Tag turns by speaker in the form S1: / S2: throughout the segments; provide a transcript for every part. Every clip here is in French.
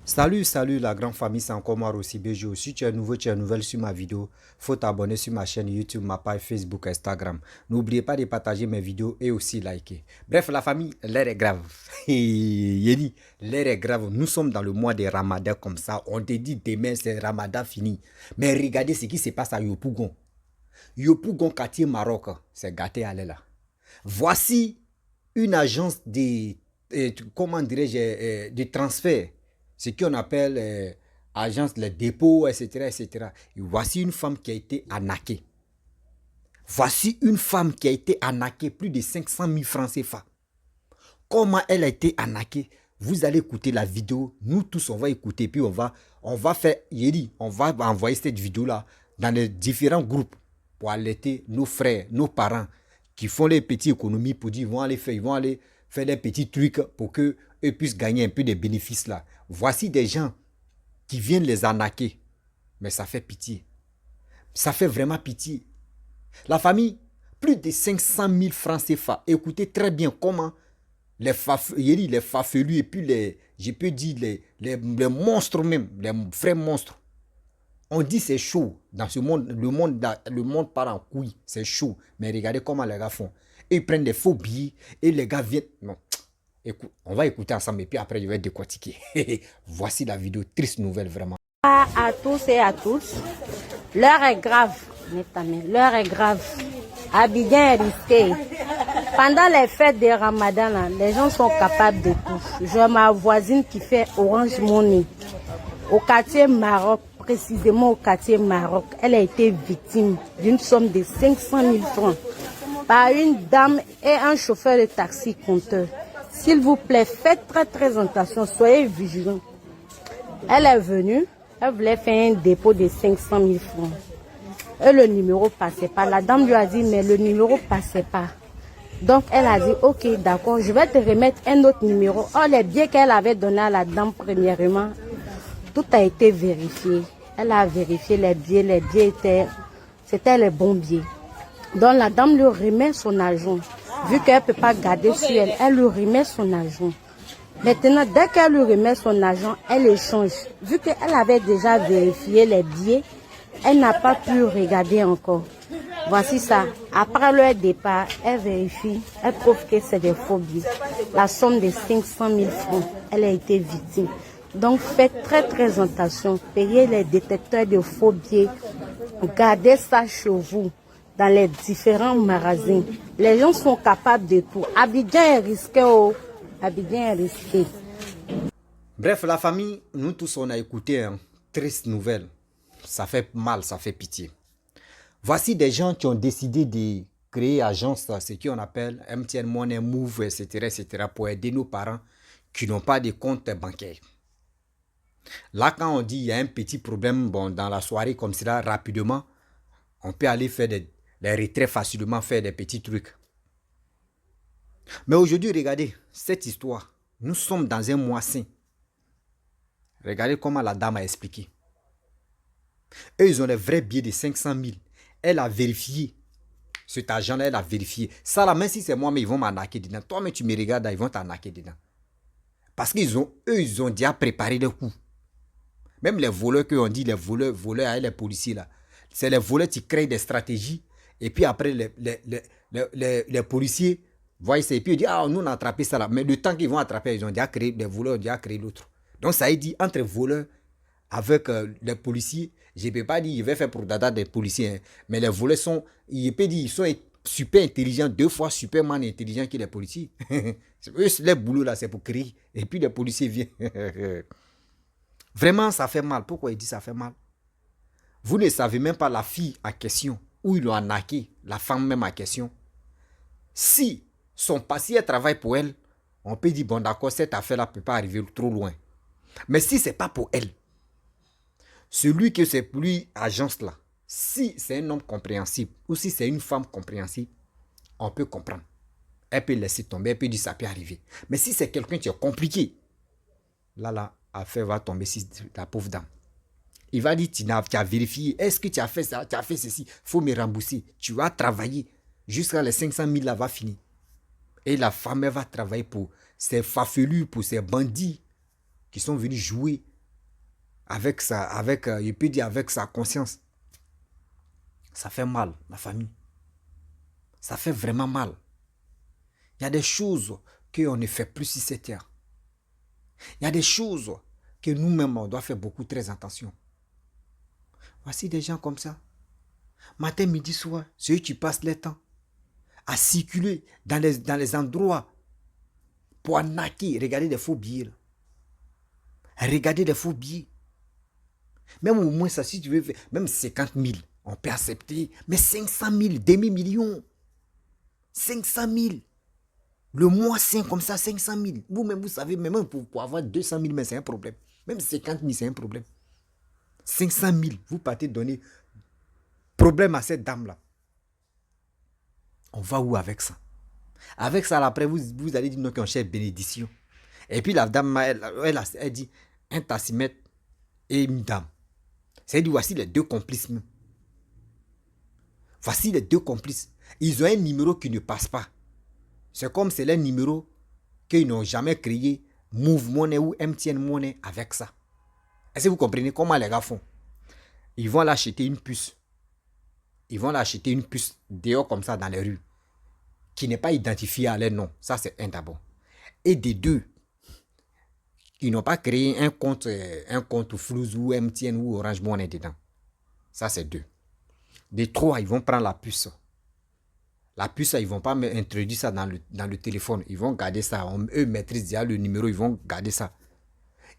S1: Salut la grande famille, c'est encore moi aussi BJ. Si tu es nouveau, tu es nouvelle sur ma vidéo, faut t'abonner sur ma chaîne YouTube, ma page Facebook, Instagram. N'oubliez pas de partager mes vidéos et aussi liker. Bref, la famille, l'air est grave. Yéli, l'air est grave. Nous sommes dans le mois de Ramadan comme ça. On te dit demain c'est Ramadan fini. Mais regardez ce qui se passe à Yopougon. Yopougon, quartier Maroc, c'est gâté à là. Voici une agence comment dirais-je, de transfert, ce qu'on appelle agence, les dépôts, etc., etc. Et voici une femme qui a été arnaquée. Voici une femme qui a été arnaquée plus de 500 000 francs CFA. Comment elle a été arnaquée? Vous allez écouter la vidéo. Nous tous, on va écouter. Puis on va faire, on va envoyer cette vidéo-là dans les différents groupes pour alerter nos frères, nos parents qui font les petites économies pour dire ils vont aller faire des petits trucs pour qu'eux puissent gagner un peu de bénéfices là. Voici des gens qui viennent les arnaquer. Mais ça fait pitié. Ça fait vraiment pitié. La famille, plus de 500 000 francs CFA. Écoutez très bien comment les farfelus et puis je peux dire les monstres même, les vrais monstres. On dit c'est chaud dans ce monde, le monde part en couille, c'est chaud. Mais regardez comment les gars font. Ils prennent des faux billets et les gars viennent. Non, écoute, on va écouter ensemble et puis après je vais décortiquer. Voici la vidéo, triste nouvelle vraiment.
S2: À tous et à tous, l'heure est grave, l'heure est grave. Abidjan est risqué. Pendant les fêtes de Ramadan, là, les gens sont capables de tout. J'ai ma voisine qui fait Orange Money au quartier Maroc, précisément au quartier Maroc. Elle a été victime d'une somme de 500 000 francs par une dame et un chauffeur de taxi compteur. S'il vous plaît, faites très attention, soyez vigilants. Elle est venue, elle voulait faire un dépôt de 500 000 francs. Et le numéro passait pas. La dame lui a dit, mais le numéro passait pas. Donc elle a dit, ok, d'accord, je vais te remettre un autre numéro. Or, les billets qu'elle avait donnés à la dame premièrement, tout a été vérifié. Elle a vérifié les billets c'était les bons billets. Donc la dame lui remet son argent. Vu qu'elle ne peut pas garder sur elle, elle lui remet son argent. Maintenant, dès qu'elle lui remet son argent, elle échange. Vu qu'elle avait déjà vérifié les billets, elle n'a pas pu regarder encore. Voici ça. Après leur départ, elle vérifie, elle trouve que c'est des faux billets. La somme de 500 000 francs, elle a été victime. Donc faites très attention. Payez les détecteurs de faux billets. Gardez ça chez vous, dans les différents magasins. Les gens sont capables de tout. Abidjan est risqué. Abidjan est risqué.
S1: Bref, la famille, nous tous on a écouté une triste nouvelle. Ça fait mal, ça fait pitié. Voici des gens qui ont décidé de créer agence, ce qu'on appelle MTN Money Move, etc., pour aider nos parents qui n'ont pas de compte bancaire. Là, quand on dit qu'il y a un petit problème dans la soirée comme cela, rapidement, on peut aller faire des retraits facilement, faire des petits trucs. Mais aujourd'hui, regardez, cette histoire, nous sommes dans un mois saint. Regardez comment la dame a expliqué. Eux, ils ont les vrais billets de 500 000. Elle a vérifié. Cet argent-là, elle a vérifié. Ça, là, même si c'est moi, mais ils vont m'arnaquer dedans. Toi, mais tu me regardes, ils vont t'arnaquer dedans. Parce qu'ils ont déjà préparé le coup. Même les voleurs qu'on dit, les voleurs, les policiers, là. C'est les voleurs qui créent des stratégies. Et puis après, les policiers voient ça. Et puis ils disent, ah, nous, on a attrapé ça là. Mais le temps qu'ils vont attraper, ils ont déjà créé, les voleurs ont déjà créé l'autre. Donc, ça a dit, entre voleurs, avec les policiers, je ne peux pas dire qu'il va faire pour dada des policiers, hein, mais les voleurs sont, il peut dire, ils sont super intelligents, 2 fois superman intelligents que les policiers. Eux, les boulots là, c'est pour créer. Et puis les policiers viennent. Vraiment, ça fait mal. Pourquoi il dit ça fait mal? Vous ne savez même pas la fille en question, où ils l'ont arnaqué, la femme même en question. Si son passé elle travaille pour elle, on peut dire, bon d'accord, cette affaire-là ne peut pas arriver trop loin. Mais si ce n'est pas pour elle, celui que c'est lui, agence là, si c'est un homme compréhensible ou si c'est une femme compréhensible, on peut comprendre. Elle peut laisser tomber, elle peut dire ça peut arriver. Mais si c'est quelqu'un qui est compliqué, là, l'affaire va tomber sur la pauvre dame. Il va dire, tu as vérifié, est-ce que tu as fait ça, tu as fait ceci, il faut me rembourser. Tu as travaillé jusqu'à les 500 000 là va finir. Et la femme elle va travailler pour ces farfelus, pour ces bandits qui sont venus jouer avec je peux dire avec sa conscience. Ça fait mal, la famille. Ça fait vraiment mal. Il y a des choses qu'on ne fait plus sur cette terre. Il y a des choses que nous-mêmes, on doit faire beaucoup très attention. Voici des gens comme ça. Matin, midi, soir, c'est eux qui passent le temps à circuler dans les endroits pour arnaquer. Regardez des faux billets. Regardez des faux billets. Même au moins ça, si tu veux, même 50 000, on peut accepter. Mais 500 000, demi-million. 500 000. Le mois sain comme ça, 500 000. Vous-même, vous savez, même pour avoir 200 000, mais c'est un problème. Même 50 000, c'est un problème. 500 000, vous partez donner problème à cette dame-là. On va où avec ça? Avec ça, après, vous allez dire non, qu'on cherche bénédiction. Et puis la dame, elle dit un tassimètre et une dame. C'est-à-dire, voici les deux complices. Voici les deux complices. Ils ont un numéro qui ne passe pas. C'est comme c'est le numéro qu'ils n'ont jamais créé, Move Money ou MTN Money avec ça. Est-ce que vous comprenez comment les gars font? Ils vont l'acheter une puce. Ils vont l'acheter une puce dehors comme ça dans les rues, qui n'est pas identifiée à leur nom. Ça, c'est un d'abord. Et des deux, ils n'ont pas créé un compte Flux ou MTN ou Orange Money dedans. Ça, c'est deux. Des trois, ils vont prendre la puce. La puce, ils ne vont pas introduire ça dans le téléphone. Ils vont garder ça. Eux maîtrisent déjà le numéro, ils vont garder ça.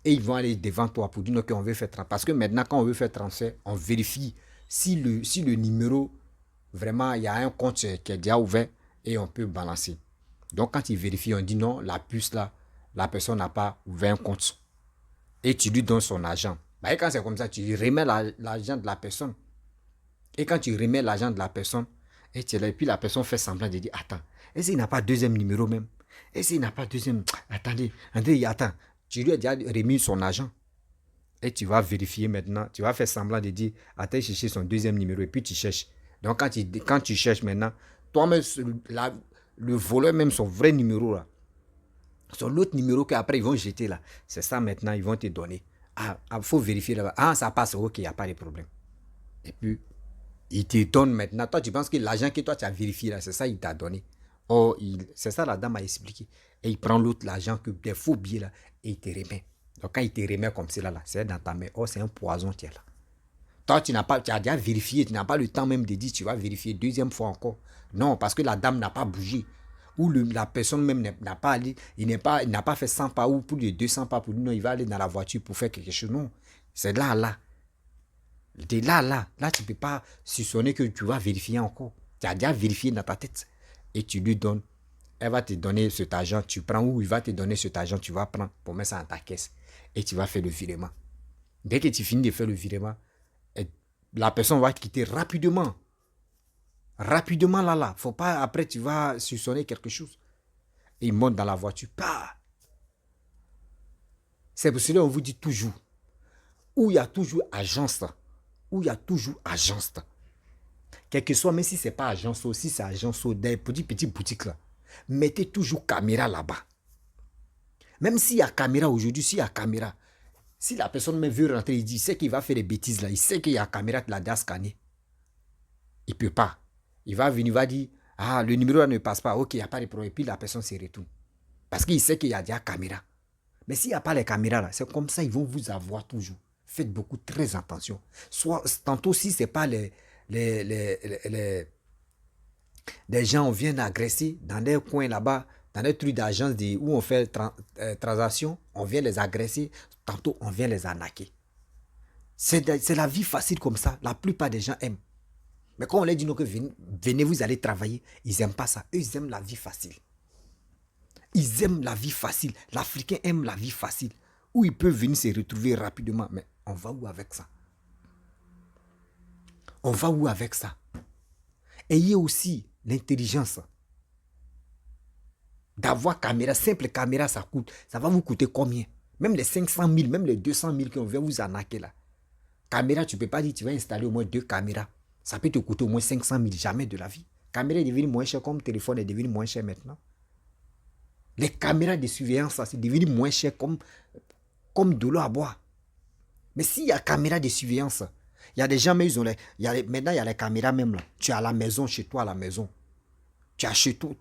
S1: Et ils vont aller devant toi pour dire qu'on veut faire transfert. Parce que maintenant, quand on veut faire transfert, on vérifie si le numéro, vraiment, il y a un compte qui est déjà ouvert et on peut balancer. Donc, quand ils vérifient, on dit non, la puce là, la personne n'a pas ouvert un compte. Et tu lui donnes son argent. Et quand c'est comme ça, tu lui remets l'argent de la personne. Et quand tu remets l'argent de la personne, et puis la personne fait semblant de dire, attends, est-ce qu'il n'a pas deuxième numéro même? Est-ce qu'il n'a pas deuxième? Attendez, attends, tu lui as déjà remis son argent. Et tu vas vérifier maintenant, tu vas faire semblant de dire, attends, chercher son deuxième numéro, et puis tu cherches. Donc quand tu cherches maintenant, toi-même, le voleur même, son vrai numéro là, son autre numéro qu'après ils vont jeter là, c'est ça maintenant, ils vont te donner. Ah, il faut vérifier là-bas. Ah, ça passe, ok, il n'y a pas de problème. Et puis, il te donne maintenant. Toi, tu penses que l'argent que toi, tu as vérifié là, c'est ça qu'il t'a donné. Oh, c'est ça la dame a expliqué. Et il prend l'autre, l'argent, que des faux billets là, et il te remet. Donc, quand il te remet comme cela là, c'est dans ta main. Oh, c'est un poison qui est là. Toi, tu as déjà vérifié, tu n'as pas le temps même de dire, tu vas vérifier deuxième fois encore. Non, parce que la dame n'a pas bougé. Ou la personne même n'a pas allé, il n'a pas fait 100 pas ou plus de 200 pas pour lui. Non, il va aller dans la voiture pour faire quelque chose. Non, c'est là. De là, tu ne peux pas soupçonner que tu vas vérifier encore. Tu as déjà vérifié dans ta tête. Et tu lui donnes. Elle va te donner cet argent. Tu prends ou il va te donner cet argent. Tu vas prendre pour mettre ça dans ta caisse. Et tu vas faire le virement. Dès que tu finis de faire le virement, la personne va te quitter rapidement. Rapidement là. Faut pas, après, tu vas soupçonner quelque chose. Et il monte dans la voiture. Bah. C'est pour cela qu'on vous dit toujours. Où il y a toujours agence là. Où il y a toujours agence. Quel que soit, même si ce n'est pas agence, aussi c'est agence, des petites boutiques là. Mettez toujours caméra là-bas. Même s'il y a caméra aujourd'hui, s'il y a caméra, si la personne même veut rentrer, il sait qu'il va faire des bêtises là, il sait qu'il y a caméra qui l'a déjà scanné. Il ne peut pas. Il va venir, il va dire, ah, le numéro là ne passe pas, ok, il n'y a pas de problème. Et puis la personne se retourne. Parce qu'il sait qu'il y a déjà caméra. Mais s'il n'y a pas les caméras là, c'est comme ça, ils vont vous avoir toujours. Faites beaucoup très attention. Soit, tantôt, si ce n'est pas des gens, on vient agresser dans des coins là-bas, dans des trucs d'agence où on fait transaction, on vient les agresser, tantôt on vient les arnaquer. C'est la vie facile comme ça. La plupart des gens aiment. Mais quand on leur dit que venez, vous allez travailler, ils n'aiment pas ça. Eux, ils aiment la vie facile. Ils aiment la vie facile. L'Africain aime la vie facile. Où il peut venir se retrouver rapidement. Mais on va où avec ça? On va où avec ça? Ayez aussi l'intelligence d'avoir caméra. Simple caméra, ça va vous coûter combien? Même les 500 000, même les 200 000 qu'on vient vous arnaquer là. Caméra, tu ne peux pas dire tu vas installer au moins 2 caméras. Ça peut te coûter au moins 500 000, jamais de la vie. Caméra est devenue moins cher comme téléphone est devenu moins cher maintenant. Les caméras de surveillance, c'est devenu moins cher comme de l'eau à boire. Mais s'il y a caméra de surveillance, il y a des gens, mais ils ont maintenant il y a les caméras même là. Tu es à la maison, chez toi à la maison. Tu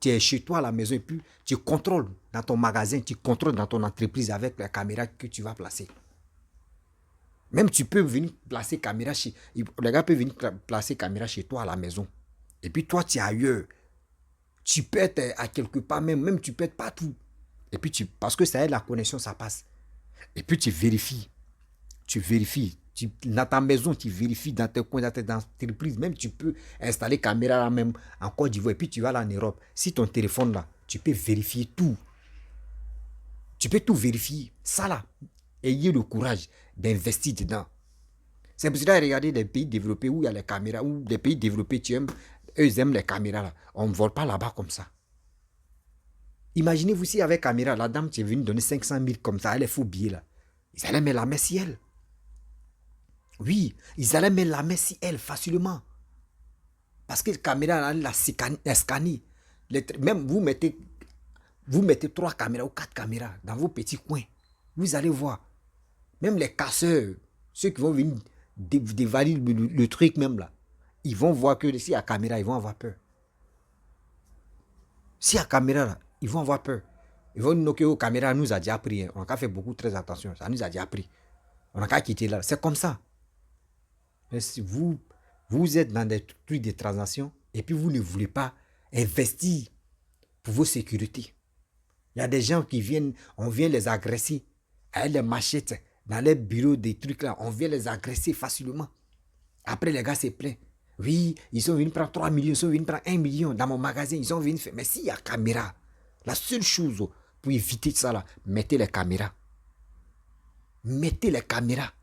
S1: es chez toi à la maison et puis tu contrôles dans ton magasin, tu contrôles dans ton entreprise avec la caméra que tu vas placer. Même tu peux venir placer caméra chez... Les gars peuvent venir placer caméra chez toi à la maison. Et puis toi, tu es ailleurs. Tu peux être à quelque part même tu peux être partout. Et puis parce que ça aide la connexion, ça passe. Et puis tu vérifies. Dans ta maison, tu vérifies dans tes coins, dans tes entreprises. Même tu peux installer caméra là même en Côte d'Ivoire. Et puis tu vas là en Europe. Si ton téléphone là, tu peux vérifier tout. Tu peux tout vérifier. Ça là, ayez le courage d'investir dedans. C'est pour ça que regardez les pays développés où il y a les caméras, où les pays développés, eux, ils aiment les caméras là. On ne vole pas là-bas comme ça. Imaginez-vous si avec caméra, la dame qui est venue donner 500 000 comme ça, elle est faux billet là. Ils allaient mettre la main sur elle. Oui, ils allaient mettre la main sur elle facilement. Parce que la caméra, elle la scanne. Même vous mettez 3 caméras ou 4 caméras dans vos petits coins. Vous allez voir. Même les casseurs, ceux qui vont venir dévaler le truc même là, ils vont voir que s'il y a caméra, ils vont avoir peur. S'il y a caméra là, ils vont avoir peur. Ils vont nous dire que la caméra nous a déjà appris. Hein. On a fait beaucoup très attention. Ça nous a déjà appris. On a qu'à quitter là. C'est comme ça. Mais si vous êtes dans des trucs de transactions et puis vous ne voulez pas investir pour vos sécurités. Il y a des gens qui viennent, on vient les agresser avec les machettes dans les bureaux, des trucs là. On vient les agresser facilement. Après, les gars se plaignent. Oui, ils sont venus prendre 3 millions, ils sont venus prendre 1 million dans mon magasin. Ils sont venus faire. Mais s'il y a caméra, la seule chose pour éviter ça là, mettez les caméras. Mettez les caméras.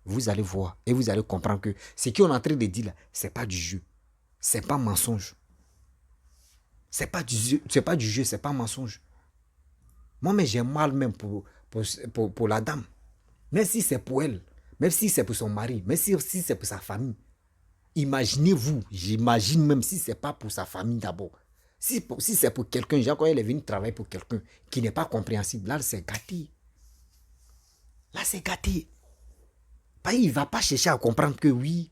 S1: Vous allez voir et vous allez comprendre que ce qu'on est en train de dire là, ce n'est pas du jeu. Ce n'est pas mensonge. Ce n'est pas du jeu, ce n'est pas mensonge. Moi, mais j'ai mal même pour la dame. Même si c'est pour elle, même si c'est pour son mari, même si c'est pour sa famille. Imaginez-vous, j'imagine même si ce n'est pas pour sa famille d'abord. Si c'est pour quelqu'un, genre quand elle est venue travailler pour quelqu'un qui n'est pas compréhensible, là c'est gâté. Là c'est gâté. Il ne va pas chercher à comprendre que oui,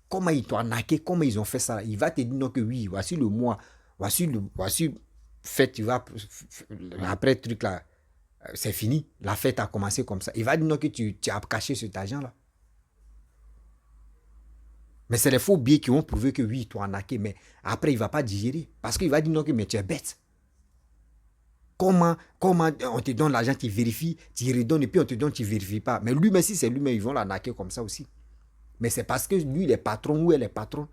S1: comment ils t'ont arnaqué, comment ils ont fait ça. Il va te dire non que oui, voici le mois, voici fête, tu vas, après le truc là, c'est fini, la fête a commencé comme ça. Il va dire non que tu as caché cet argent là. Mais c'est les faux billets qui vont prouver que oui, tu as arnaqué, mais après il ne va pas digérer. Parce qu'il va dire non que mais tu es bête. Comment on te donne l'argent, tu vérifies, tu redonnes et puis on te donne, tu ne vérifies pas. Mais lui, même si c'est lui-même, ils vont l'arnaquer comme ça aussi. Mais c'est parce que lui, il est patron ou elle est patron.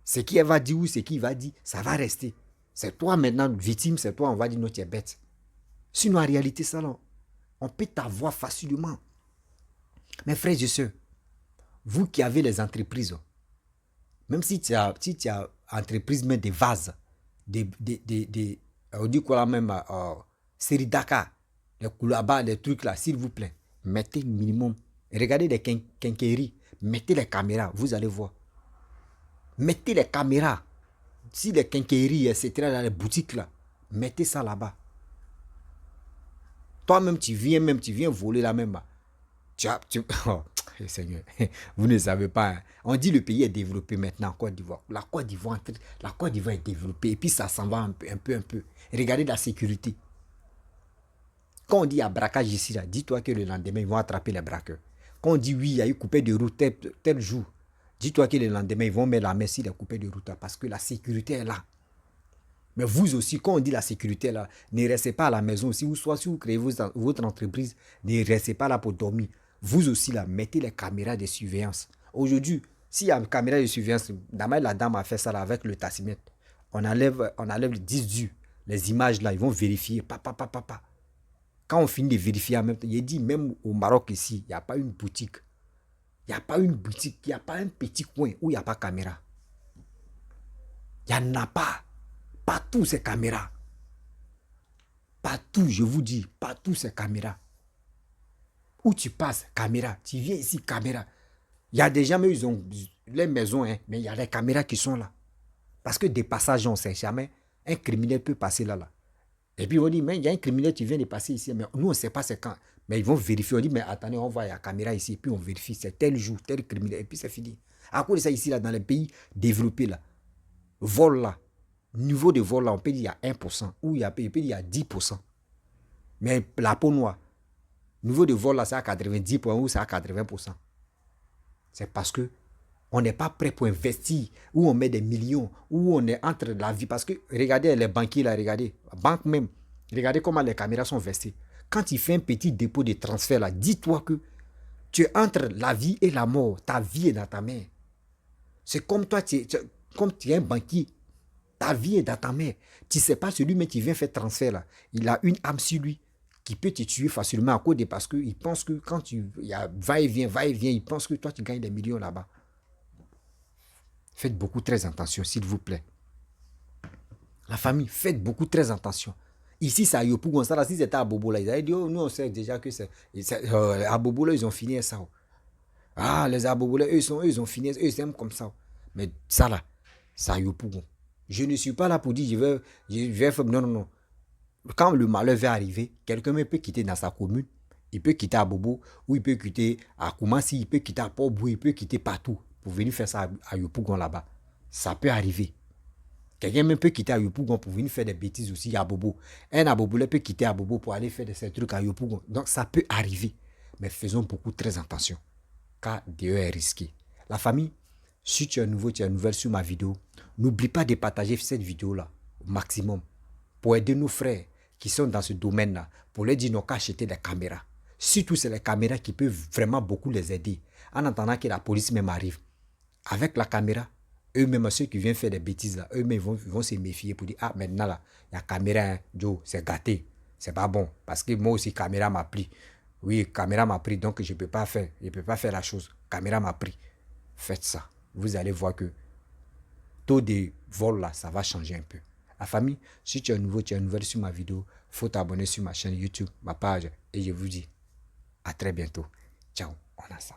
S1: Ce qu'il va dire ou ce qu'il va dire, ça va rester. C'est toi maintenant, victime, c'est toi, on va dire non, tu es bête. Sinon, en réalité, ça, non, on peut t'avoir facilement. Mes frères et sœurs, vous qui avez les entreprises, même si tu as entreprise, mais des vases, on dit quoi là même, série Dakar, les Koulaba, les trucs là, s'il vous plaît, mettez le minimum. Regardez les quincailleries, mettez les caméras, vous allez voir. Mettez les caméras. Si les quincailleries, etc., dans les boutiques là, mettez ça là-bas. Toi-même, tu viens voler là même. Oh, Seigneur, vous ne savez pas. Hein. On dit le pays est développé maintenant en Côte d'Ivoire. La Côte d'Ivoire est développée et puis ça s'en va un peu. Regardez la sécurité. Quand on dit il y a braquage ici, là, dis-toi que le lendemain, ils vont attraper les braqueurs. Quand on dit oui, il y a eu coupé de route tel jour, dis-toi que le lendemain, ils vont mettre la main sur les coupés de route là, parce que la sécurité est là. Mais vous aussi, quand on dit la sécurité est là, ne restez pas à la maison aussi, ou soit si vous créez votre entreprise, ne restez pas là pour dormir. Vous aussi, là, mettez les caméras de surveillance. Aujourd'hui, s'il y a une caméra de surveillance, la dame a fait ça là, avec le tassimètre. On enlève le 10 du. Les images là, ils vont vérifier. Quand on finit de vérifier en même temps, il dit même au Maroc ici, il n'y a pas une boutique. Il n'y a pas une boutique, il n'y a pas un petit coin où il n'y a pas de caméra. Il n'y en a pas. Partout ces caméras. Partout, je vous dis, partout ces caméras. Où tu passes, caméra. Tu viens ici, caméra. Il y a des gens, mais ils ont les maisons, hein, mais il y a les caméras qui sont là. Parce que des passages, on ne sait jamais. Un criminel peut passer là. Et puis on dit, mais il y a un criminel qui vient de passer ici. Mais nous, on ne sait pas c'est quand. Mais ils vont vérifier, on dit, mais attendez, on voit, il y a la caméra ici, et puis on vérifie, c'est tel jour, tel criminel, et puis c'est fini. À cause de ça, ici, là, dans les pays développés, là, vol là, niveau de vol là, on peut dire il y a 1%, ou il peut dire il y a 10%. Mais la peau noire, niveau de vol là, c'est à 90% ou c'est à 80%. C'est parce que on n'est pas prêt pour investir, où on met des millions, où on est entre la vie. Parce que regardez les banquiers là, regardez, banque même, regardez comment les caméras sont vestées. Quand il fait un petit dépôt de transfert là, dis-toi que tu es entre la vie et la mort. Ta vie est dans ta main. C'est comme toi, comme tu es un banquier. Ta vie est dans ta main. Tu ne sais pas celui qui vient faire transfert là. Il a une âme sur lui qui peut te tuer facilement à cause de parce qu'il pense que quand il y a va-et-vient, il pense que toi tu gagnes des millions là-bas. Faites beaucoup très attention, s'il vous plaît. La famille, faites beaucoup très attention. Ici, c'est à Yopougon. Ça, là, si c'était à Bobo, là, ils avaient dit, oh, nous, on sait déjà que c'est. À Bobo, là, ils ont fini ça. Ah, les Abobo, là, eux, ils ont fini, eux, ils aiment comme ça. Mais ça, là, c'est à Yopougon. Je ne suis pas là pour dire, je vais faire. Non, non, non. Quand le malheur va arriver, quelqu'un peut quitter dans sa commune. Il peut quitter à Bobo, ou il peut quitter à Koumassi, il peut quitter à Port-Bou, il peut quitter partout pour venir faire ça à Yopougon là-bas. Ça peut arriver. Quelqu'un même peut quitter à Yopougon pour venir faire des bêtises aussi à Bobo. Un Aboboulé peut quitter à Bobo pour aller faire ces trucs à Yopougon. Donc ça peut arriver. Mais faisons beaucoup très attention. Car Dieu est risqué. La famille, si tu es nouveau, tu es nouvelle sur ma vidéo, n'oublie pas de partager cette vidéo-là au maximum pour aider nos frères qui sont dans ce domaine-là, pour leur dire non qu'à acheter des caméras. Surtout, c'est les caméras qui peuvent vraiment beaucoup les aider. En attendant que la police même arrive. Avec la caméra, eux-mêmes, ceux qui viennent faire des bêtises, là, eux-mêmes vont se méfier pour dire, ah, maintenant, là, il y a caméra, hein, Joe, c'est gâté. C'est pas bon. Parce que moi aussi, caméra m'a pris. Oui, caméra m'a pris, donc je ne peux pas faire. Je peux pas faire la chose. Caméra m'a pris. Faites ça. Vous allez voir que taux de vol, là, ça va changer un peu. La famille, si tu es nouveau, tu es nouvelle sur ma vidéo, il faut t'abonner sur ma chaîne YouTube, ma page. Et je vous dis à très bientôt. Ciao, on a ça.